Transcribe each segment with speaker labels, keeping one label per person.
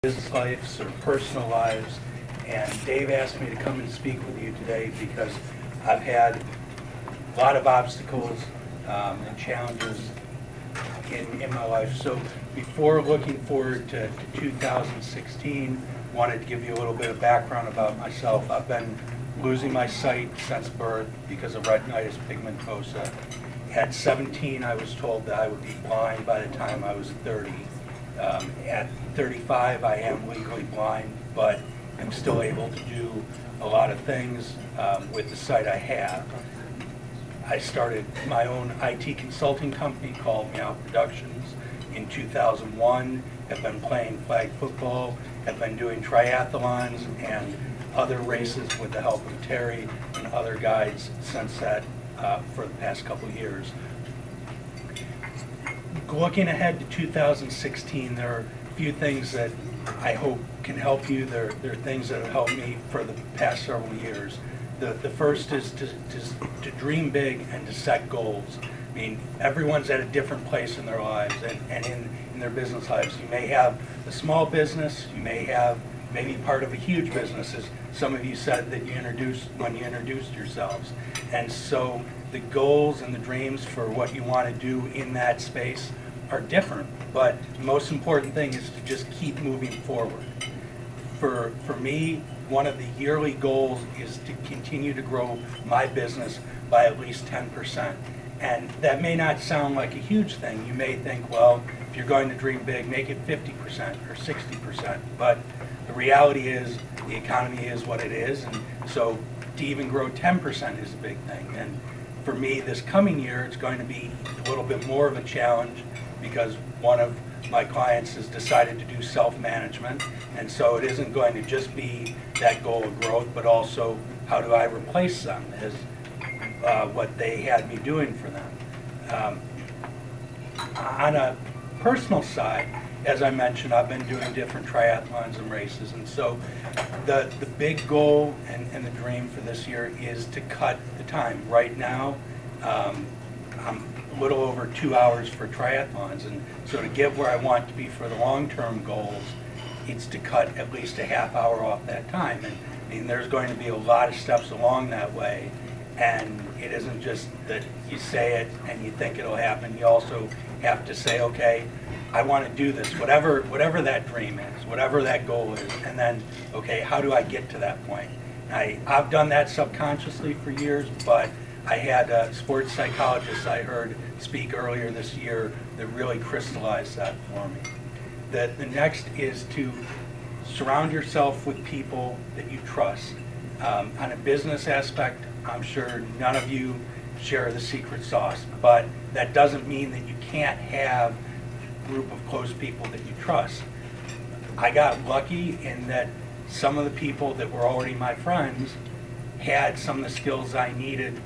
Speaker 1: business lives or personal lives, and Dave asked me to come and speak with you today because I've had a lot of obstacles and challenges in my life. So before looking forward to 2016, wanted to give you a little bit of background about myself. I've been losing my sight since birth because of retinitis pigmentosa. At 17, I was told that I would be blind by the time I was 30. At 35, I am legally blind, but I'm still able to do a lot of things with the sight I have. I started my own IT consulting company called Meow Productions in 2001, have been playing flag football, have been doing triathlons and other races with the help of Terry and other guides since that for the past couple of years. Looking ahead to 2016, there are a few things that I hope can help you. There are things that have helped me for the past several years. The first is to dream big and to set goals. I mean, everyone's at a different place in their lives and in their business lives. You may have a small business, you may have maybe part of a huge business, as some of you said that you introduced when you introduced yourselves. And so the goals and the dreams for what you want to do in that space are different, but the most important thing is to just keep moving forward. For me, one of the yearly goals is to continue to grow my business by at least 10%. And that may not sound like a huge thing. You may think, well, if you're going to dream big, make it 50% or 60%. But the reality is the economy is what it is, and so to even grow 10% is a big thing. And for me, this coming year, it's going to be a little bit more of a challenge because one of my clients has decided to do self-management, and so it isn't going to just be that goal of growth, but also how do I replace them as what they had me doing for them. On a personal side, as I mentioned, I've been doing different triathlons and races, and so the big goal and the dream for this year is to cut the time. Right now, I'm a little over 2 hours for triathlons, and so to get where I want to be for the long-term goals, it's to cut at least a half hour off that time. And I mean, there's going to be a lot of steps along that way, and it isn't just that you say it and you think it'll happen. You also have to say, okay, I want to do this, whatever that dream is, whatever that goal is, and then, okay, how do I get to that point? I've done that subconsciously for years, but I had a sports psychologist I heard speak earlier this year that really crystallized that for me. The next is to surround yourself with people that you trust. On a business aspect, I'm sure none of you share the secret sauce, but that doesn't mean that you can't have group of close people that you trust. I got lucky in that some of the people that were already my friends had some of the skills I needed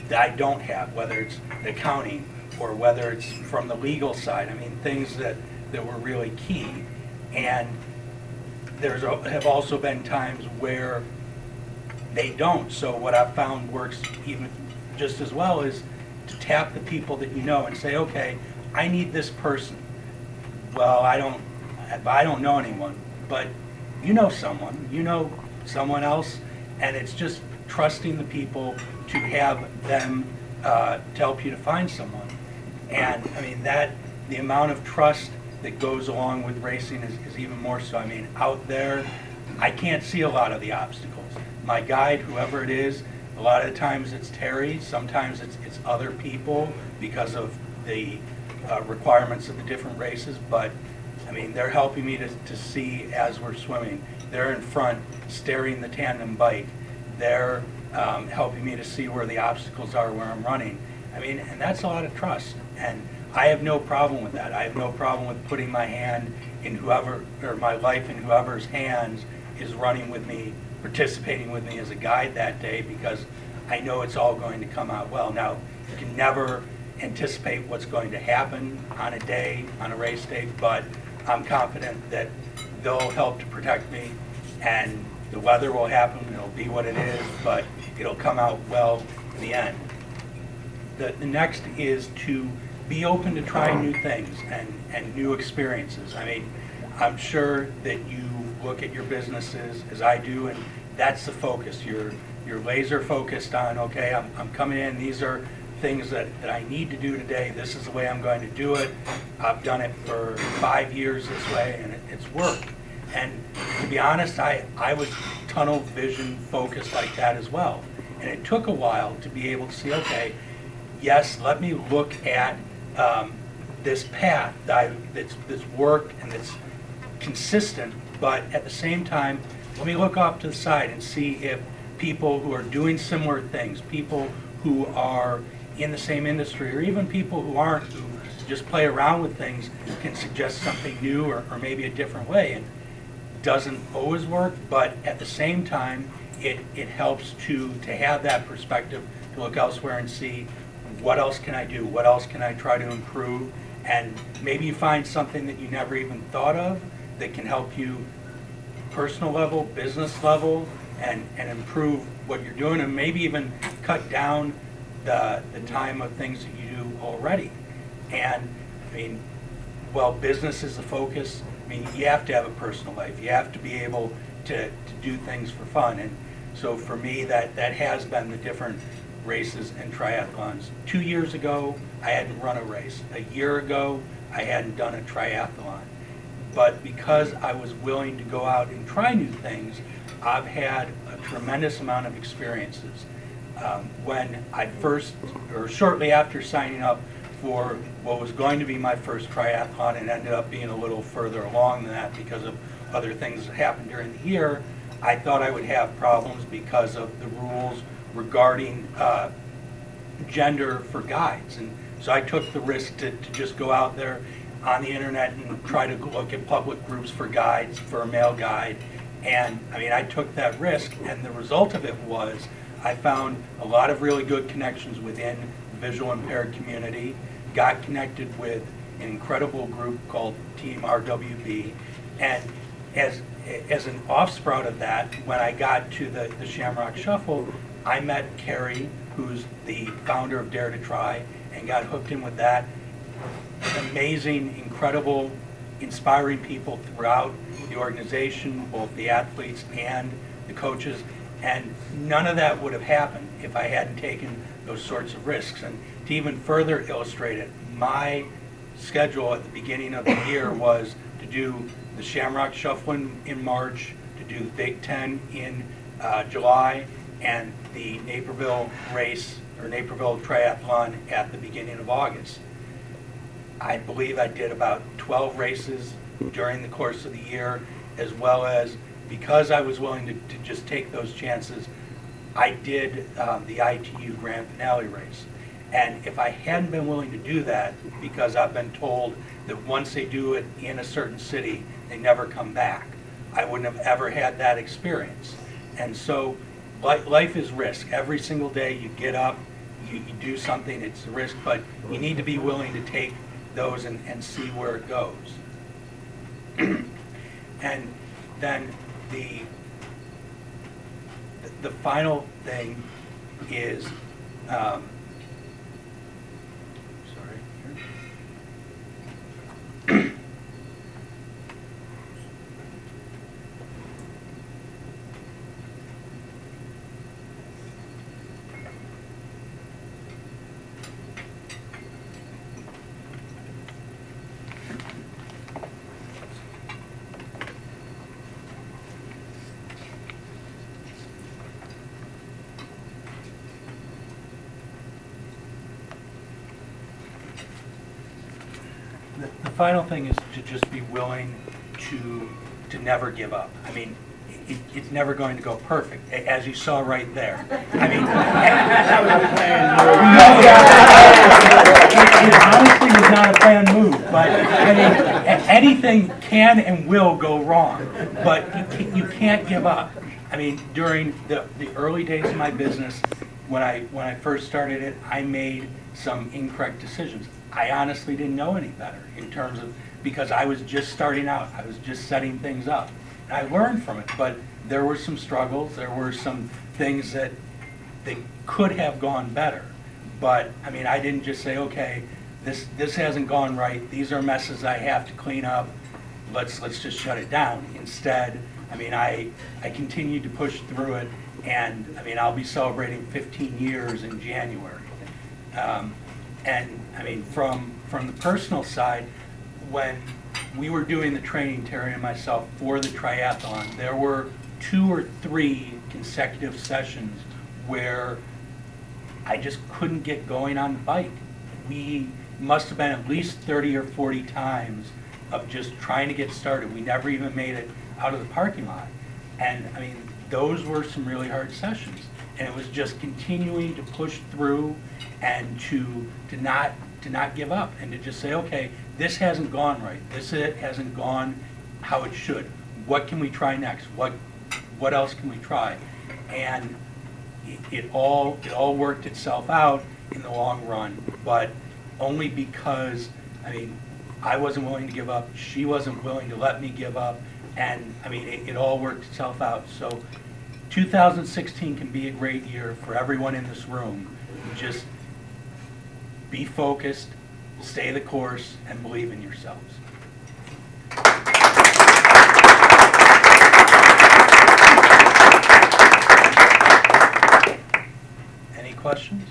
Speaker 1: that I don't have, whether it's accounting or whether it's from the legal side. I mean, things that were really key. And have also been times where they don't. So what I've found works even just as well is to tap the people that you know and say, okay, I need this person. Well, I don't know anyone, but you know someone else, and it's just trusting the people to have them to help you to find someone. And I mean, the amount of trust that goes along with racing is even more so. I mean, out there, I can't see a lot of the obstacles. My guide, whoever it is, a lot of the times it's Terry, sometimes it's other people because of the requirements of the different races, but I mean, they're helping me to see as we're swimming. They're in front steering the tandem bike. They're helping me to see where the obstacles are where I'm running. I mean, and that's a lot of trust, and I have no problem with that. I have no problem with putting my hand in whoever, or my life in whoever's hands is running with me, participating with me as a guide that day, because I know it's all going to come out well. Now, you can never anticipate what's going to happen on a day, on a race day, but I'm confident that they'll help to protect me, and the weather will happen, it'll be what it is, but it'll come out well in the end. The next is to be open to trying new things and new experiences. I mean, I'm sure that you look at your businesses as I do, and that's the focus. You're laser focused on, okay, I'm coming in, these are things that I need to do today, this is the way I'm going to do it. I've done it for 5 years this way, and it's worked. And to be honest, I was tunnel vision focused like that as well. And it took a while to be able to see, okay, yes, let me look at this path that's worked and that's consistent, but at the same time, let me look off to the side and see if people who are doing similar things, people who are in the same industry, or even people who aren't, who just play around with things, can suggest something new or maybe a different way. And it doesn't always work, but at the same time, it helps to have that perspective, to look elsewhere and see what else can I do, what else can I try to improve, and maybe you find something that you never even thought of that can help you personal level, business level, and improve what you're doing, and maybe even cut down the time of things that you do already. And I mean, well, business is the focus. I mean, you have to have a personal life. You have to be able to do things for fun. And so for me, that has been the different races and triathlons. 2 years ago, I hadn't run a race. A year ago, I hadn't done a triathlon. But because I was willing to go out and try new things, I've had a tremendous amount of experiences. When I first, or shortly after signing up for what was going to be my first triathlon, and ended up being a little further along than that because of other things that happened during the year, I thought I would have problems because of the rules regarding gender for guides. And so I took the risk to just go out there on the internet and try to look at public groups for guides, for a male guide. And I mean, I took that risk, and the result of it was I found a lot of really good connections within the visual impaired community, got connected with an incredible group called Team RWB, and as an offsprout of that, when I got to the Shamrock Shuffle, I met Carrie, who's the founder of Dare to Try, and got hooked in with that. Amazing, incredible, inspiring people throughout the organization, both the athletes and the coaches, and none of that would have happened if I hadn't taken those sorts of risks. And to even further illustrate it, my schedule at the beginning of the year was to do the Shamrock Shuffle in March, to do the Big Ten in July, and the Naperville race, or Naperville Triathlon, at the beginning of August. I believe I did about 12 races during the course of the year, as well as, because I was willing to just take those chances, I did the ITU Grand Finale race. And if I hadn't been willing to do that, because I've been told that once they do it in a certain city, they never come back, I wouldn't have ever had that experience. And so life is risk. Every single day you get up, you do something, it's a risk, but you need to be willing to take those and see where it goes. And then the final thing is, the final thing is to just be willing to never give up. I mean, it's never going to go perfect, as you saw right there. I mean, it honestly was not a planned move, but I mean, anything can and will go wrong, but you can't give up. I mean, during the early days of my business, when I first started it, I made some incorrect decisions. I honestly didn't know any better in terms of, because I was just starting out. I was just setting things up. And I learned from it, but there were some struggles. There were some things that could have gone better. But I mean, I didn't just say, okay, this hasn't gone right. These are messes I have to clean up. let's just shut it down. Instead, I mean, I continued to push through it, and I mean, I'll be celebrating 15 years in January. And I mean, from the personal side, when we were doing the training, Terry and myself, for the triathlon, there were 2 or 3 consecutive sessions where I just couldn't get going on the bike. We must have been at least 30 or 40 times of just trying to get started. We never even made it out of the parking lot. And I mean, those were some really hard sessions. And it was just continuing to push through and to not give up, and to just say, okay, this hasn't gone right. This hasn't gone how it should. What can we try next? What else can we try? And it all worked itself out in the long run, but only because, I mean, I wasn't willing to give up, she wasn't willing to let me give up, and I mean, it all worked itself out. So 2016 can be a great year for everyone in this room. Just be focused, stay the course, and believe in yourselves. Any questions?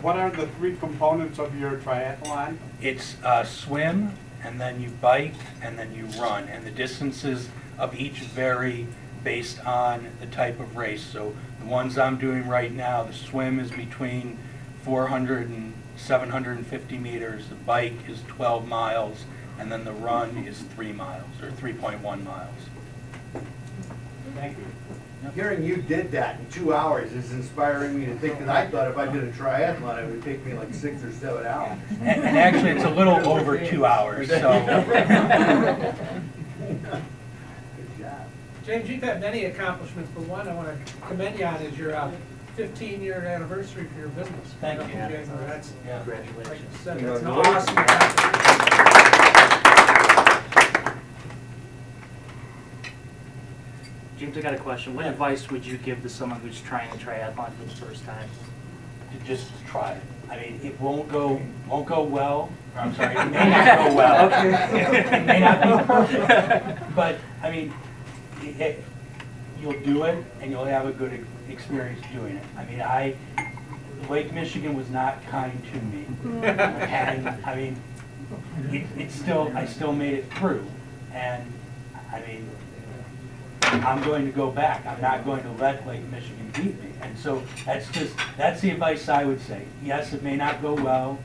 Speaker 2: What are the 3 components of your triathlon?
Speaker 1: It's swim, and then you bike, and then you run. And the distances of each vary based on the type of race. So the ones I'm doing right now, the swim is between 400 and 750 meters, the bike is 12 miles, and then the run is 3 miles, or 3.1 miles.
Speaker 2: Thank you.
Speaker 3: Hearing you did that in 2 hours is inspiring me to think that I thought if I did a triathlon, it would take me like 6 or 7 hours.
Speaker 1: And actually, it's a little over 2 hours, so.
Speaker 3: Good job.
Speaker 4: James, you've had many accomplishments, but one I want to commend you on is your 15-year anniversary for your business.
Speaker 1: Thank you.
Speaker 4: In January. That's,
Speaker 1: Yeah.
Speaker 4: like
Speaker 5: Congratulations.
Speaker 4: you said, that's an awesome accomplishment.
Speaker 5: James, I got a question. What advice would you give to someone who's trying the triathlon for the first time?
Speaker 1: To just try it. I mean, it won't go well. Or I'm sorry, it may not go well. It may not be perfect. But I mean, you'll do it, and you'll have a good experience doing it. I mean, Lake Michigan was not kind to me, and I mean, I still made it through, and I mean, I'm going to go back. I'm not going to let Lake Michigan beat me. And so that's the advice I would say. Yes, it may not go well.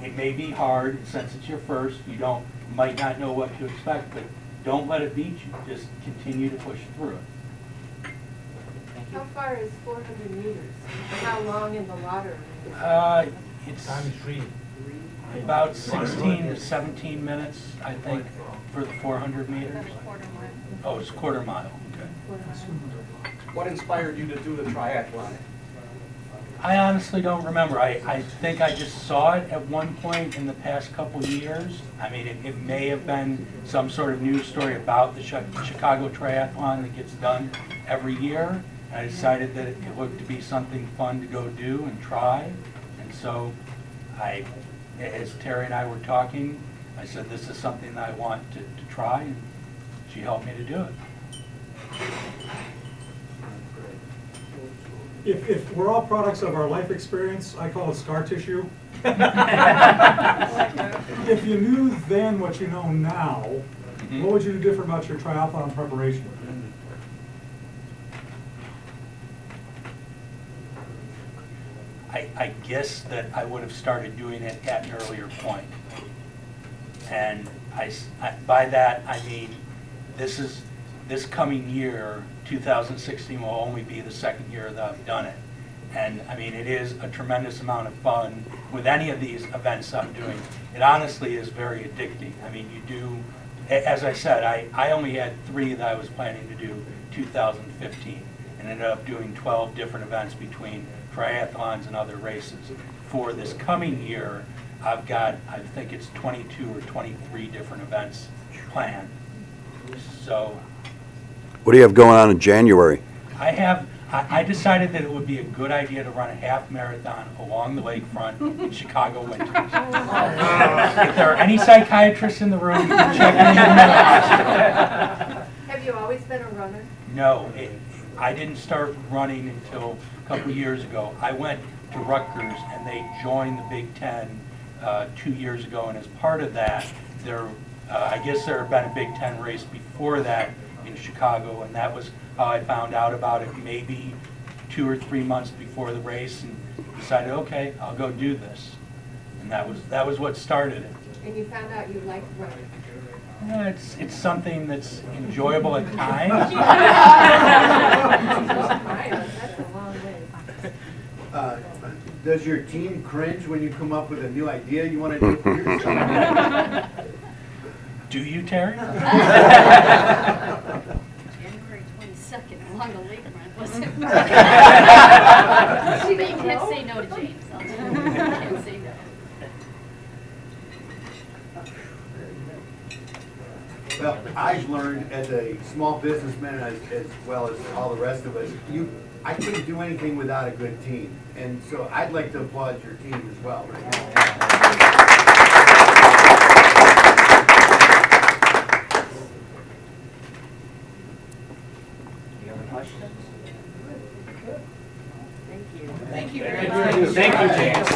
Speaker 1: It may be hard since it's your first. You might not know what to expect, but don't let it beat you. Just continue to push through it.
Speaker 6: How far is 400 meters? And how long in the water?
Speaker 1: It's about 16 to 17 minutes, I think, for the 400 meters. Oh, it's a quarter mile. Okay.
Speaker 2: What inspired you to do the triathlon?
Speaker 1: I honestly don't remember. I think I just saw it at one point in the past couple years. I mean, it may have been some sort of news story about the Chicago Triathlon that gets done every year. And I decided that it looked to be something fun to go do and try. And so as Terry and I were talking, I said, this is something that I want to try, and she helped me to do it.
Speaker 7: If we're all products of our life experience, I call it scar tissue. If you knew then what you know now, what would you do different about your triathlon preparation?
Speaker 1: I guess that I would have started doing it at an earlier point. And by that, I mean, this coming year, 2016, will only be the second year that I've done it. And I mean, it is a tremendous amount of fun with any of these events I'm doing. It honestly is very addicting. I mean, you do, as I said, I only had 3 that I was planning to do 2015, and ended up doing 12 different events between triathlons and other races. For this coming year, I've got, I think it's 22 or 23 different events planned. So
Speaker 8: What do you have going on in January?
Speaker 1: I I decided that it would be a good idea to run a half marathon along the lakefront in Chicago winters. If there are any psychiatrists in the room, you can check in your minutes.
Speaker 6: Have you always been a runner?
Speaker 1: No, I didn't start running until a couple of years ago. I went to Rutgers and they joined the Big Ten 2 years ago, and as part of that, I guess there had been a Big Ten race before that in Chicago, and that was how I found out about it maybe 2 or 3 months before the race, and decided, okay, I'll go do this. And that was what started it.
Speaker 6: And you found out you liked running?
Speaker 1: It's something that's enjoyable at times.
Speaker 6: That's a long way.
Speaker 3: Does your team cringe when you come up with a new idea you want to do for yourself?
Speaker 1: Do you, Terry?
Speaker 8: January 22nd along the lakefront, wasn't it? But you can't say no to James. I'll tell you. You can't say no.
Speaker 3: Well, I've learned as a small businessman, as well as all the rest of us, I couldn't do anything without a good team. And so I'd like to applaud your team as well right now.
Speaker 5: Any other questions?
Speaker 6: Thank you.
Speaker 5: Thank you, James.